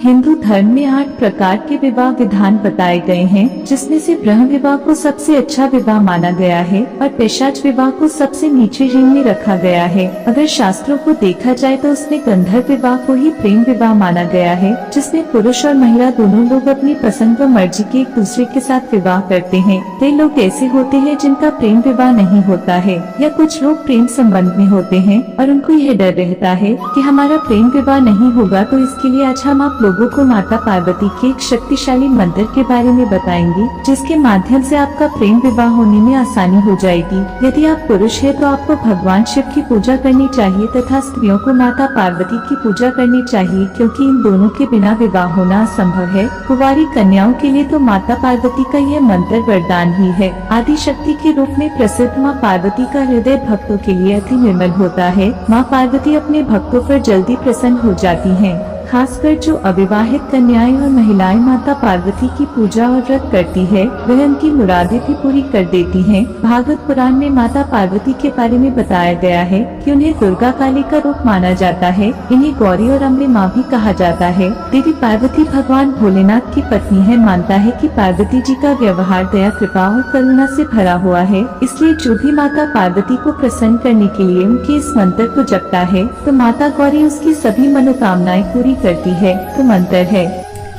हिंदू धर्म में 8 प्रकार के विवाह विधान बताए गए हैं, जिसमें से ब्रह्म विवाह को सबसे अच्छा विवाह माना गया है और पिशाच विवाह को सबसे नीचे श्रेणी में रखा गया है। अगर शास्त्रों को देखा जाए तो उसमें गंधर्व विवाह को ही प्रेम विवाह माना गया है, जिसमें पुरुष और महिला दोनों लोग अपनी पसंद व मर्जी के एक दूसरे के साथ विवाह करते हैं। कई लोग ऐसे होते हैं जिनका प्रेम विवाह नहीं होता है, या कुछ लोग प्रेम संबंध में होते हैं और उनको यह डर रहता है कि हमारा प्रेम विवाह नहीं होगा। तो इसके लिए आज हम आप लोगों को माता पार्वती के एक शक्तिशाली मंत्र के बारे में बताएंगे, जिसके माध्यम से आपका प्रेम विवाह होने में आसानी हो जाएगी। यदि आप पुरुष हैं तो आपको भगवान शिव की पूजा करनी चाहिए तथा स्त्रियों को माता पार्वती की पूजा करनी चाहिए, क्योंकि इन दोनों के बिना विवाह होना असंभव है। कुंवारी कन्याओं के लिए तो माता पार्वती का यह मंत्र वरदान ही है। आदि शक्ति के रूप में प्रसिद्ध माँ पार्वती का हृदय भक्तों के लिए अति निर्मल होता है। माँ पार्वती अपने भक्तों पर जल्दी प्रसन्न हो जाती हैं। खासकर जो अविवाहित कन्याएं और महिलाएं माता पार्वती की पूजा और व्रत करती है, वह उनकी मुरादें भी पूरी कर देती हैं। भागवत पुराण में माता पार्वती के बारे में बताया गया है कि उन्हें दुर्गा काली का रूप माना जाता है। इन्हें गौरी और अम्बे माँ भी कहा जाता है। देवी पार्वती भगवान भोलेनाथ की पत्नी है। मानता है कि पार्वती जी का व्यवहार दया, कृपा और करुणा से भरा हुआ है, इसलिए जो भी माता पार्वती को प्रसन्न करने के लिए उनके इस मंत्र को जपता है तो माता गौरी उसकी सभी मनोकामनाएं पूरी करती है। तो मंत्र है,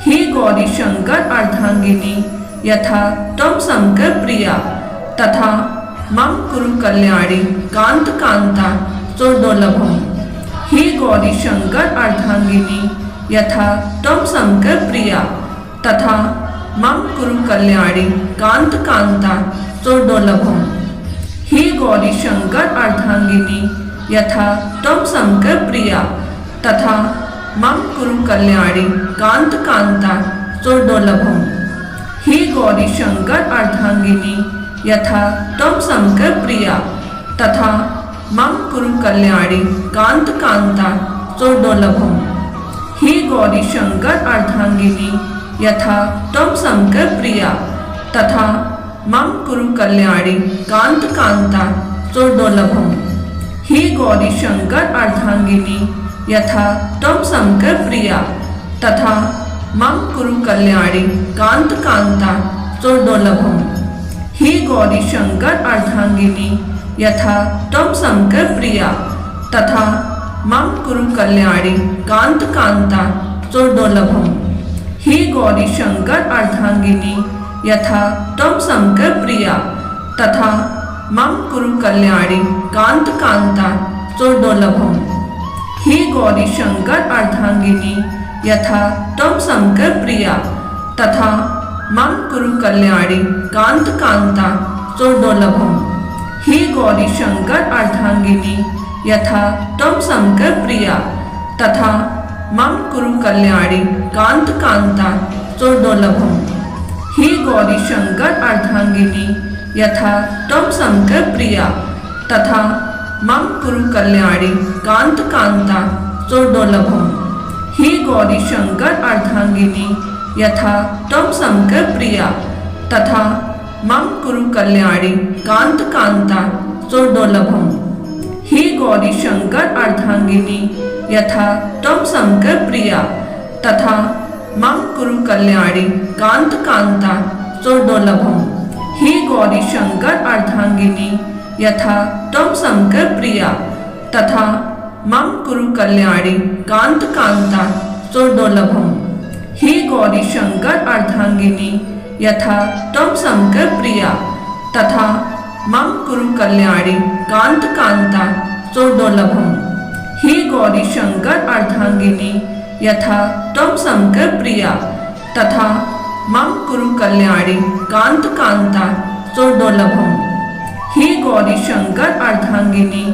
हे गौरी शंकर अर्धांगिनी यथा त्वं शंकर प्रिया तथा मम कुरु कल्याणी कांत कांता सुरदुर्लभम। हे गौरी शंकर अर्धांगिनी यथा त्वं शंकर प्रिया तथा मम कुरु कल्याणी कांत कांता सुरदुर्लभम। हे गौरी शंकर अर्धांगिनी यथा त्वं शंकर प्रिया तथा मम कुरु कल्याणी कांत कांता सुरदुर्लभम। हे गौरी शंकर अर्धांगिनी यथा त्वं शंकर प्रिया तथा मम कुरु कल्याणी कांत कांता सुरदुर्लभम। हे गौरी शंकर अर्धांगिनी यथा त्वं शंकर प्रिया तथा मम कुरु कल्याणी कांत कांता सुरदुर्लभम। हे गौरी शंकर अर्धांगिनी यथा त्वं शंकर प्रिया तथा मम कुरु कल्याणी कांत कांता सुरदुर्लभम। हे गौरी शंकर अर्धांगिनी यथा त्वं शंकर प्रिया तथा मम कुरु कल्याणी कांत कांता सुरदुर्लभम। हे गौरी शंकर अर्धांगिनी यथा त्वं शंकर प्रिया तथा मम कुरु कल्याणी कांत कांता सुरदुर्लभम। हे गौरी शंकर अर्धांगिनी यथा त्वं शंकर प्रिया तथा मम कुरु कल्याणी कांत कांता सुरदुर्लभम। हे गौरी शंकर अर्धांगिनी यथा त्वं शंकर प्रिया तथा मम कुरु कल्याणी कांत कांता सुरदुर्लभम। हे गौरी शंकर अर्धांगिनी यथा त्वं शंकर प्रिया तथा मम कुरु कल्याणी कांत कांता सुरदुर्लभम। हे गौरी शंकर अर्धांगिनी यथा त्वं शंकर प्रिया तथा मम कुरु कल्याणी कांत कांता सुरदुर्लभम। हे गौरी शंकर अर्धांगिनी यथा त्वं शंकर प्रिया तथा मम कुरु कल्याणी कांत कांता सुरदुर्लभम। हे गौरी शंकर अर्धांगिनी यथा त्वं शंकर प्रिया तथा मम कुरु कल्याणी कांत कांता सुरदुर्लभम। हे गौरी शंकर अर्धांगिनी यथा त्वं शंकर प्रिया तथा मम कुरु कल्याणी कांत कांता सुरदुर्लभम। हे गौरी शंकर अर्धांगिनी यथा त्वं शंकर प्रिया तथा मम कुरु कल्याणी कांत कांता सुरदुर्लभम। हे गौरी शंकर अर्धांगिनी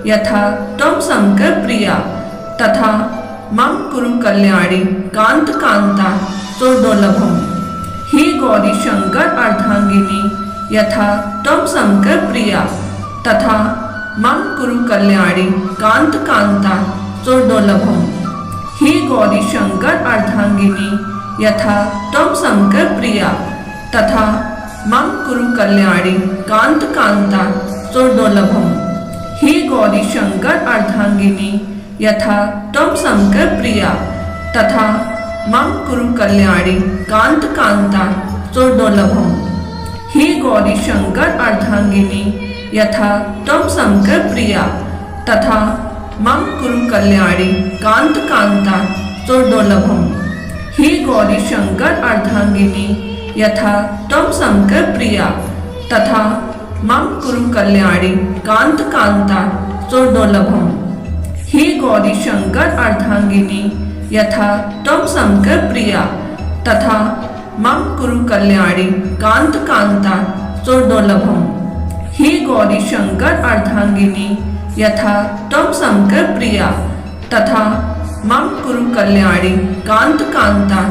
यथा त्वं शंकर प्रिया तथा मम कुरु कल्याणी कांत कांता सुरदुर्लभम। हे गौरी शंकर अर्धांगिनी यथा त्वं शंकर प्रिया तथा मम कुरु कल्याणी कांत कांता सुरदुर्लभम। हे गौरी शंकर अर्धांगिनी यथा त्वं शंकर प्रिया तथा मम कुरु कल्याणी कांत कांता सुरदुर्लभम। हे गौरी शंकर अर्धांगिनी यथा त्वं शंकर प्रिया तथा मम कुरु कल्याणी कांत कांता सुदुर्लभम। हे गौरी शंकर अर्धांगिनी यथा त्वं शंकर प्रिया तथा मम कुरु कल्याणी कांत कांता सुदुर्लभम। हे गौरी शंकर अर्धांगिनी यथा त्वं शंकर प्रिया तथा मम कुरु कल्याणी कांत कांता सुदुर्लभम। हे गौरी शंकर अर्धांगिनी यथा त्वं शंकर प्रिया तथा मम कुरु कल्याणी कांत कांता सुदुर्लभम। हे गौरी शंकर अर्धांगिनी यथा त्वं शंकर प्रिया तथा मम कुरु कल्याणी कांत कांता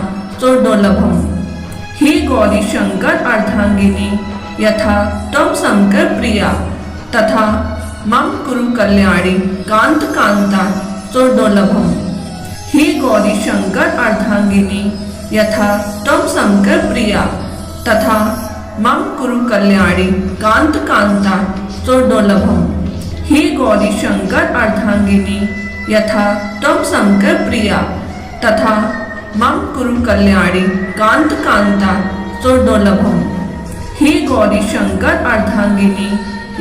सुदुर्लभम। हे गौरी शंकर अर्धांगिनी यथा त्वं शंकर प्रिया तथा मम कुरु कल्याणी कांत कांता सुदुर्लभम। हे गौरी शंकर अर्धांगिनी यथा त्वं शंकर प्रिया तथा मम कुरु कल्याणी कांत कांता सुदुर्लभम। हे गौरी शंकर अर्धांगिनी यथा त्वं शंकर प्रिया तथा मम कुरु कल्याणी कांत कांता सुदुर्लभम। हे गौरी शंकर अर्धांगिनी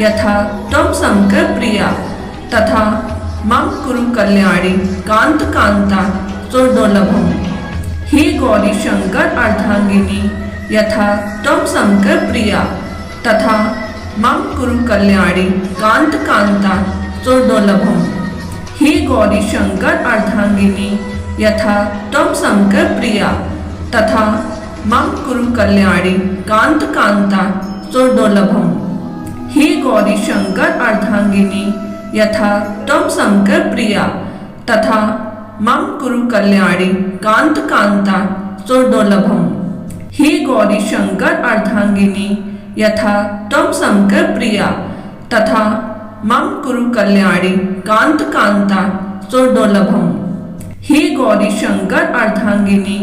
यथा त्वं शंकर प्रिया तथा मम कुरु कल्याणी कांत कांता सुदुर्लभम। हे गौरी शंकर अर्धांगिनी यथा त्वं शंकर प्रिया तथा मम कुरु कल्याणी कांत कांता सुदुर्लभम। हे गौरी शंकर अर्धांगिनी यथा त्वं शंकर प्रिया तथा मम कुरु कल्याणी कांत कांता सुदुर्लभम। हे गौरी शंकर अर्धांगिनी यथा त्वं शंकर प्रिया तथा मम कुरु कल्याणी कांत कांता सुदुर्लभम। हे गौरी शंकर अर्धांगिनी यथा त्वं शंकर प्रिया तथा मम कुरु कल्याणी कांत कांता सुदुर्लभम। हे गौरी शंकर अर्धांगिनी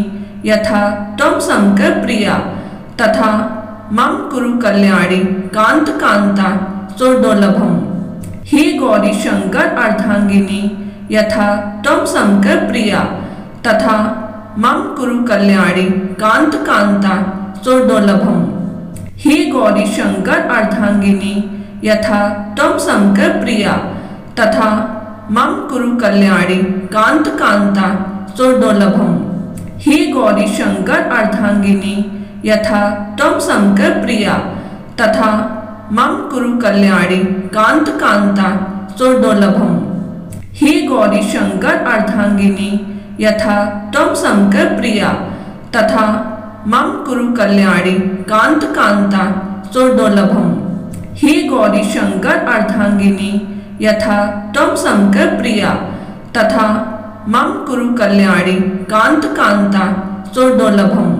यथा त्वं शंकर प्रिया तथा मम कुरु कल्याणी कांत कांता सुदुर्लभम। हे गौरी शंकर अर्धांगिनी यथा त्वं शंकर प्रिया तथा मम कुरु कल्याणी कांत कांता सुदुर्लभम। हे गौरी शंकर अर्धांगिनी यथा त्वं शंकर प्रिया तथा मम कुरु कल्याणी कांत कांता सुदुर्लभम। हे गौरी शंकर अर्धांगिनी यथा त्वं शंकर प्रिया तथा मम कुरु कल्याणी कांत कांता सुदुर्लभम। हे गौरी शंकर अर्धांगिनी यथा त्वं शंकर प्रिया तथा मम कुरु कल्याणी कांत कांता सुदुर्लभम। हे गौरी शंकर अर्धांगिनी यथा त्वं शंकर प्रिया तथा मम कुरु कल्याणी कांत कांता सुदुर्लभम।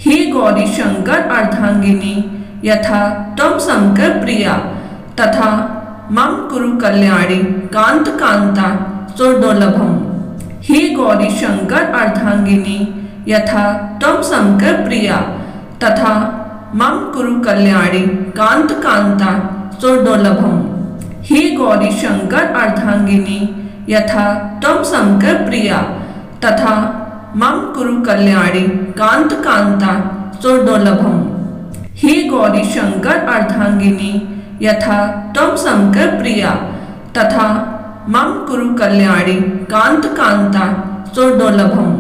हे गौरी शंकर अर्धांगिनी यथा त्वं शंकर प्रिया तथा मम कुरु कल्याणी कांत कांता सुदुर्लभम। हे गौरी शंकर अर्धांगिनी यथा त्वं शंकर प्रिया तथा मम कुरु कल्याणी कांत कांता सुदुर्लभम। हे गौरी शंकर अर्धांगिनी यथा त्वं शंकर प्रिया तथा मम कुरु कल्याणी कांत कांता सुदुर्लभम। हे गौरी शंकर अर्धांगिनी यथा त्वं शंकर प्रिया तथा मम कुरु कल्याणी कांत कांता सुदुर्लभम।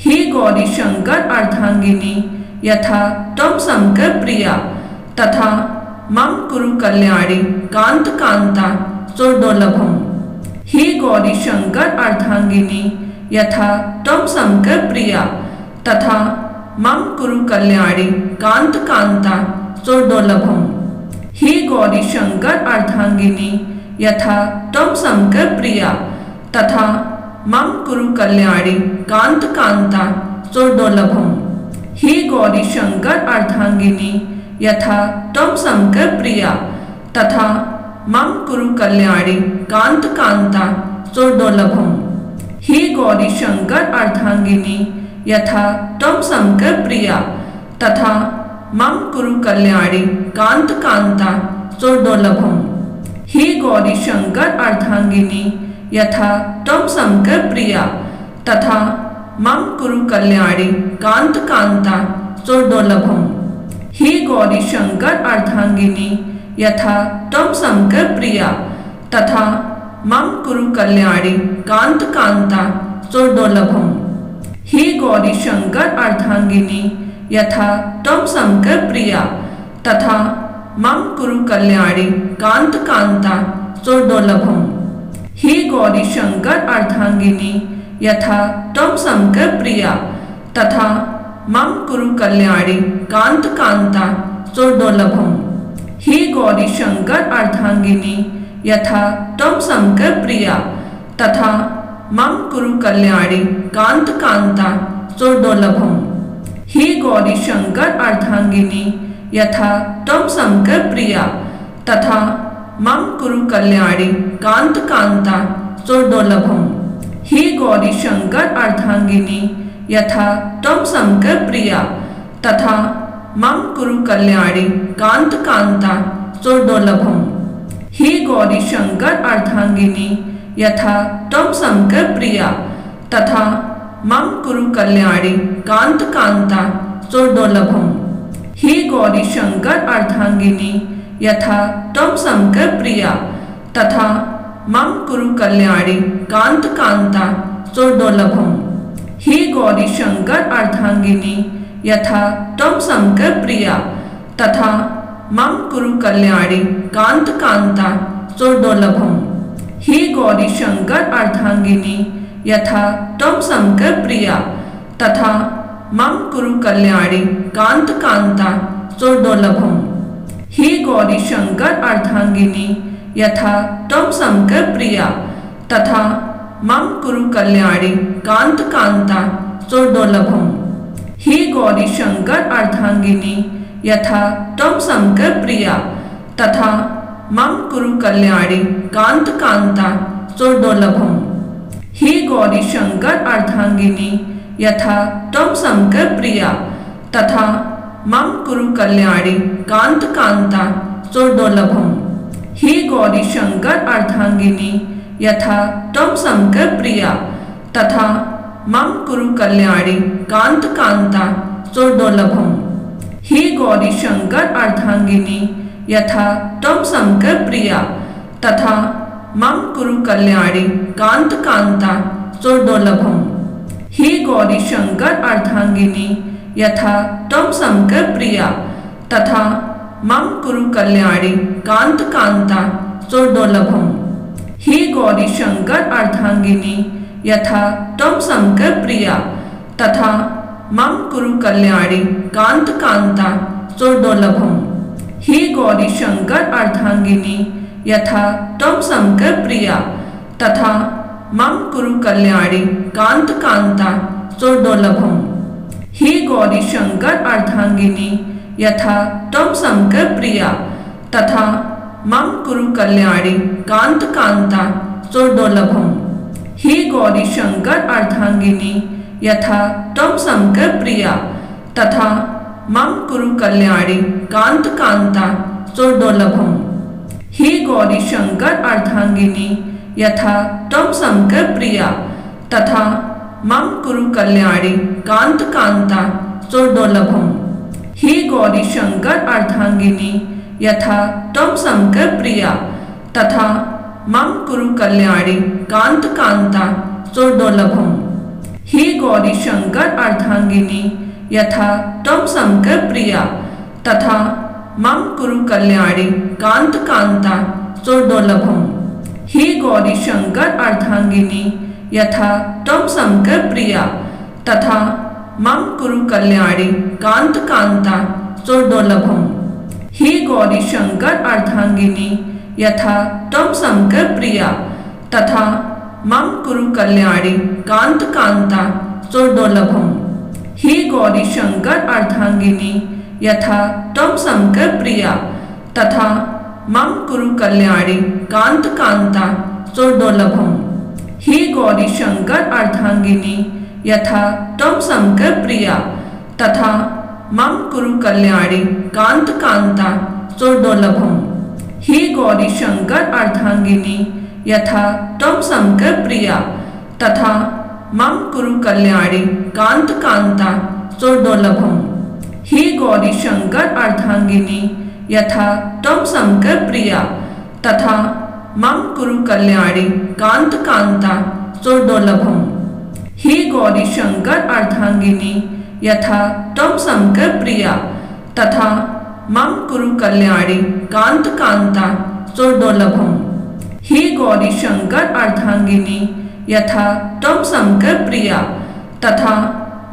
हे गौरी शंकर अर्धांगिनी यथा त्वं शंकर प्रिया तथा मम कुरु कल्याणी कांत कांता सुदुर्लभम। हे गौरी शंकर अर्धांगिनी यथा त्वं शंकर प्रिया तथा मम कुरु कल्याणी कांत कांता सुदुर्लभम। हे गौरी शंकर अर्धांगिनी यथा त्वं शंकर प्रिया तथा मम कुरु कल्याणी कांत कांता सुदुर्लभम। हे गौरी शंकर अर्धांगिनी यथा त्वं शंकर प्रिया तथा मम कुरु कल्याणी कांत कांता सुदुर्लभम। हे गौरी शंकर अर्धांगिनी यथा त्वं शंकर प्रिया तथा मम कुरु कल्याणी कांत कांता सुदुर्लभम। हे गौरी शंकर अर्धांगिनी यथा त्वं शंकर प्रिया तथा मम कुरु कल्याणी कांत कांता चोर्दुर्लभम। हे गौरी शंकर अर्धांगिनी यथा त्वं शंकर प्रिया तथा मम कुरु कल्याणी कांत कांता चोर्दुर्लभम। हे गौरी शंकर अर्धांगिनी यथा त्वं शंकर प्रिया तथा मम कुरु कल्याणी कांत कांता चोर्दुर्लभम। हे गौरी शंकर अर्धांगिनी यथा त्वं शंकर प्रिया तथा मम कुरु कल्याणी कांत कांता चोर्दुर्लभम। हे गौरी शंकर अर्धांगिनी यथा त्वं शंकर प्रिया तथा मम कुरु कल्याणी कांत कांता चोर्दुर्लभम। हे गौरी शंकर अर्धांगिनी यथा त्वं शंकर प्रिया तथा मम कुरु कल्याणी कांत कांता चोर्दुर्लभम। हे गौरी शंकर अर्धांगिनी यथा त्वं शंकर प्रिया तथा मम कुरु कल्याणी कांत कांता चोर्दुर्लभम। हे गौरी शंकर अर्धांगिनी यथा त्वं शंकर प्रिया तथा मम कुरु कल्याणी कांत कांता चोर्दुर्लभम। हे गौरी शंकर अर्धांगिनी यथा त्वं शंकर प्रिया तथा मम कुरु कल्याणी कांत कांता चोर्दुर्लभम। हे गौरी शंकर अर्धांगिनी यथा त्वं शंकर प्रिया तथा मम कुरु कल्याणी कांत कांता चोर्दुर्लभम। हे गौरी शंकर अर्धांगिनी यथा त्वं शंकर प्रिया तथा मम कुरु कल्याणी कांत कांता चोर्दुर्लभम। हे गौरी शंकर अर्धांगिनी यथा त्वं शंकर प्रिया तथा मम कुरु कल्याणी कांत कांता चोर्दुर्लभम। हे गौरी शंकर अर्धांगिनी यथा त्वं शंकर प्रिया तथा मम कुरु कल्याणी कांत कांता चोर्दुर्लभम। हे गौरी शंकर अर्धांगिनी यथा त्वं शंकर प्रिया तथा मम कुरु कल्याणी कांत कांता चोर्दुर्लभम। हे गौरी शंकर अर्धांगिनी यथा त्वं शंकर प्रिया तथा मम कुरु कल्याणी कांत कांता चोर्दुर्लभम। हे गौरी शंकर अर्धांगिनी यथा त्वं शंकर प्रिया तथा मम कुरु कल्याणी कांत कांता चोर्दुर्लभम। हे गौरी शंकर अर्धांगिनी यथा त्वं शंकर प्रिया तथा मम कुरु कल्याणी कांत कांता चोर्दुर्लभम। हे गौरी शंकर अर्धांगिनी यथा त्वं शंकर प्रिया तथा मम कुरु कल्याणी कांत कांता चोर्दुर्लभम। हे गौरी शंकर अर्धांगिनी यथा त्वं शंकर प्रिया तथा मम कुरु कल्याणी कांत कांता चोर्दुर्लभम। हे गौरी शंकर अर्धांगिनी यथा त्वं शंकर प्रिया तथा मम कुरु कल्याणी कांत कांता चोर्दुर्लभम। हे गौरी शंकर अर्धांगिनी यथा त्वं शंकर प्रिया तथा मम कुरु कल्याणी कांत कांता चोर्दुर्लभम। हे गौरी शंकर अर्धांगिनी यथा त्वं शंकर प्रिया तथा मम कुरु कल्याणी कांत कांता चोर्दुर्लभम। हे गौरी शंकर अर्धांगिनी यथा त्वं शंकर प्रिया तथा मम कुरु कल्याणी कांत कांता चोर्दुर्लभम। हे गौरी शंकर अर्धांगिनी यथा त्वं शंकर प्रिया तथा मम कुरु कल्याणी कांत कांता चोर्दुर्लभम। हे गौरी शंकर अर्धांगिनी यथा त्वं शंकर प्रिया तथा मम कुरु कल्याणी कांत कांता चोर्दुर्लभम। हे गौरी शंकर अर्धांगिनी यथा त्वं शंकर प्रिया तथा मम कुरु कल्याणी कांत कांता चोर्दुर्लभम। हे गौरी शंकर अर्धांगिनी यथा त्वं शंकर प्रिया तथा मम कुरु कल्याणी कांत कांता चोर्दुर्लभम। हे गौरी शंकर अर्धांगिनी यथा त्वं शंकर प्रिया तथा मम कुरु कल्याणी कांत कांता चोर्दुर्लभम। हे गौरी शंकर अर्धांगिनी यथा त्वं शंकर प्रिया तथा मम कुरु कल्याणी कांत कांता सोर्दुर्लभम। हे गौरी शंकर अर्धांगिनी यथा त्वं शंकर प्रिया तथा मम कुरु कल्याणी कांत कांता सोर्दुर्लभम। हे गौरी शंकर अर्धांगिनी यथा त्वं शंकर प्रिया तथा मम कुरु कल्याणी कांत कांता सोर्दुर्लभम। हे गौरी शंकर अर्धांगिनी यथा त्वं शंकर प्रिया तथा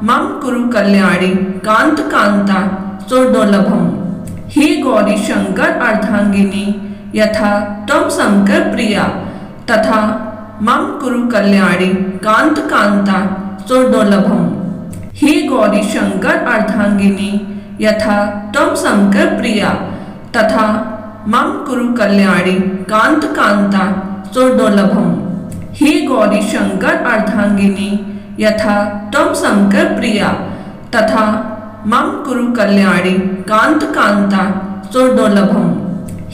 मम कुरु कल्याणी कांत कांता सोर्दुर्लभम। हे गौरी शंकर अर्धांगिनी यथा त्वं शंकर प्रिया तथा मम कुरु कल्याणी कांत कांता सोर्दुर्लभम। हे गौरी शंकर अर्धांगिनी यथा त्वं शंकर प्रिया तथा मम कुरु कल्याणी कांत कांता सोर्दुर्लभम। हे गौरी शंकर अर्धांगिनी यथा त्वं शंकर प्रिया तथा मम कुरु कल्याणी कांत कांता सोर्दुर्लभम।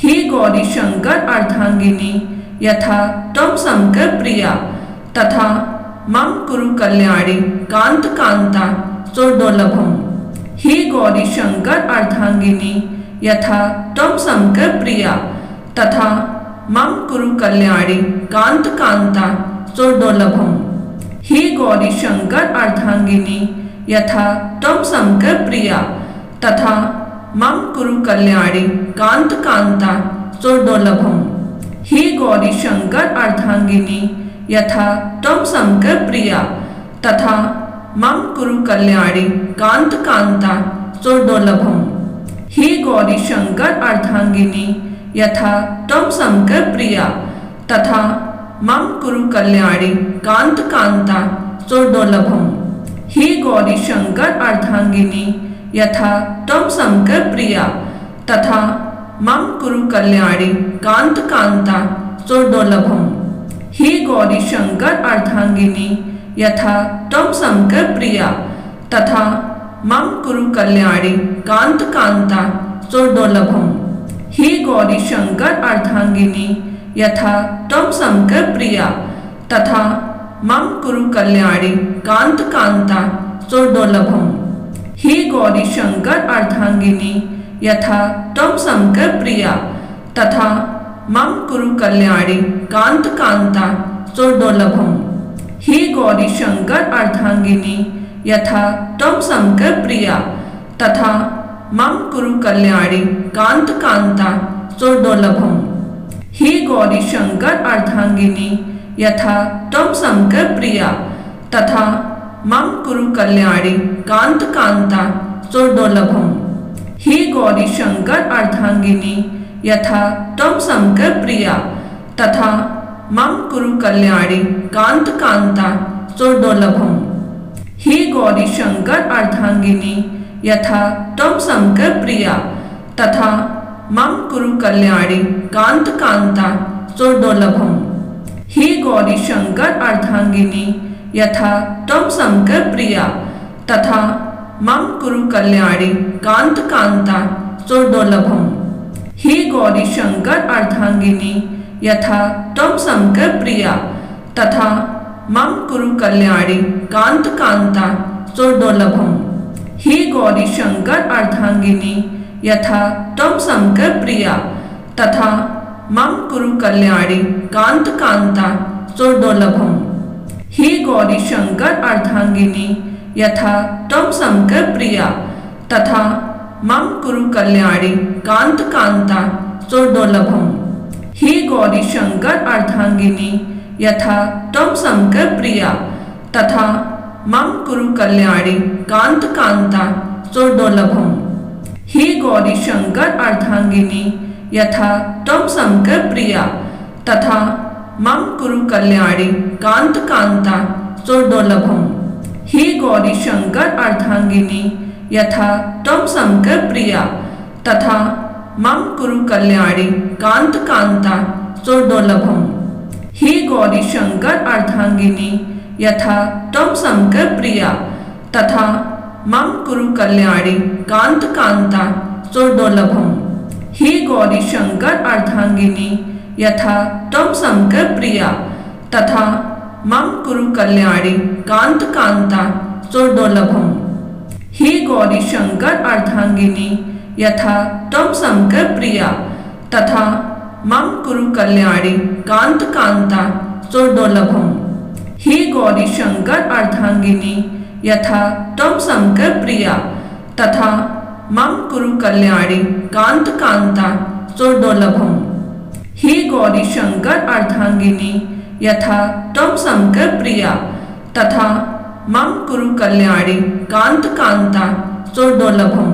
हे गौरी शंकर अर्धांगिनी यथा त्वं शंकर प्रिया तथा मम कुरु कल्याणी कांत कांता सोर्दुर्लभम। हे गौरी शंकर अर्धांगिनी यथा त्वं शंकर प्रिया तथा मम कुरु कल्याणी कांत कांता सोर्दुर्लभम। हे गौरी शंकर अर्धांगिनी यथा त्वं शंकर प्रिया तथा मम कुरु कल्याणी कांत कांता सोर्दुर्लभम। हे गौरी शंकर अर्धांगिनी यथा त्वं शंकर प्रिया तथा मम कुरु कल्याणी कांत कांता सोर्दुर्लभम। हे गौरी शंकर अर्धांगिनी यथा त्वं शंकर प्रिया तथा मम कुरु कल्याणी कांत कांता सोर्दुर्लभम। हे गौरी शंकर अर्धांगिनी यथा त्वं शंकर प्रिया तथा मम कुरु कल्याणी कांत कांता सोर्दुर्लभम। हे गौरी शंकर अर्धांगिनी यथा त्वं शंकर प्रिया तथा मम कुरु कल्याणी कांत कांता सोर्दुर्लभम। हे गौरी शंकर अर्धांगिनी यथा त्वं शंकर प्रिया तथा मम कुरु कल्याणी कांत कांता सोर्दुर्लभम। हे गौरी शंकर अर्धांगिनी यथा त्वं शंकर प्रिया तथा मम कुरु कल्याणी कांत कांता सोर्दुर्लभम। हे गौरी शंकर अर्धांगिनी यथा त्वं शंकर प्रिया तथा मम कुरु कल्याणी कांत कांता सोर्दुर्लभम। हे गौरी शंकर अर्धांगिनी यथा त्वं शंकर प्रिया तथा मम कुरु कल्याणी कांत कांता सोर्दुर्लभम। हे गौरी शंकर अर्धांगिनी यथा त्वं शंकर प्रिया तथा मम कुरु कल्याणी कांत कांता सोर्दुर्लभम। हे गौरी शंकर अर्धांगिनी यथा त्वं शंकर प्रिया तथा मम कुरु कल्याणी कांत कांता सोर्दुर्लभम। हे गौरी शंकर अर्धांगिनी यथा त्वं शंकर प्रिया तथा मम कुरु कल्याणी कांत कांता सोर्दुर्लभम। हे गौरी शंकर अर्धांगिनी यथा त्वं शंकर प्रिया तथा मम कुरु कल्याणी कांत कांता सोर्दुर्लभम। हे गौरी शंकर अर्धांगिनी यथा त्वं शंकर प्रिया तथा मम कुरु कल्याणी कांत कांता सोर्दुर्लभम। हे गौरी शंकर अर्धांगिनी यथा त्वं शंकर प्रिया तथा मम कुरु कल्याणी कांत कांता सोर्दुर्लभम। हे गौरी शंकर अर्धांगिनी यथा त्वं शंकर प्रिया तथा मम कुरु कल्याणी कांत कांता सोर्दुर्लभम। हे गौरी शंकर अर्धांगिनी यथा त्वं शंकर प्रिया तथा मम कुरु कल्याणी कांत कांता सोर्दुर्लभम। हे गौरी शंकर अर्धांगिनी यथा त्वं शंकर प्रिया तथा मम कुरु कल्याणी कांत कांता सोर्दुर्लभम। हे गौरी शंकर अर्धांगिनी यथा त्वं शंकर प्रिया तथा मम कुरु कल्याणी कांत कांता सोर्दुर्लभम। हे गौरी शंकर अर्धांगिनी यथा त्वं शंकर प्रिया तथा मम कुरु कल्याणी कांत कांता सोडोलभम। हे गौरी शंकर अर्धांगिनी यथा त्वं शंकर प्रिया तथा मम कुरु कल्याणी कांत कांता सोडोलभम। हे गौरी शंकर अर्धांगिनी यथा त्वं शंकर प्रिया तथा मम कुरु कल्याणी कांत कांता सोडोलभम। हे गौरी शंकर अर्धांगिनी यथा त्वं शंकर प्रिया तथा मम कुरु कल्याणी कांत कांता सोडोलभम।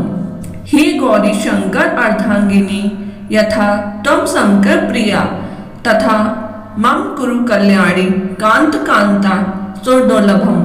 हे गौरी शंकर अर्धांगिनी यथा त्वं शंकर प्रिया तथा मम कुरु कल्याणी कांत कांता सोडोलभम।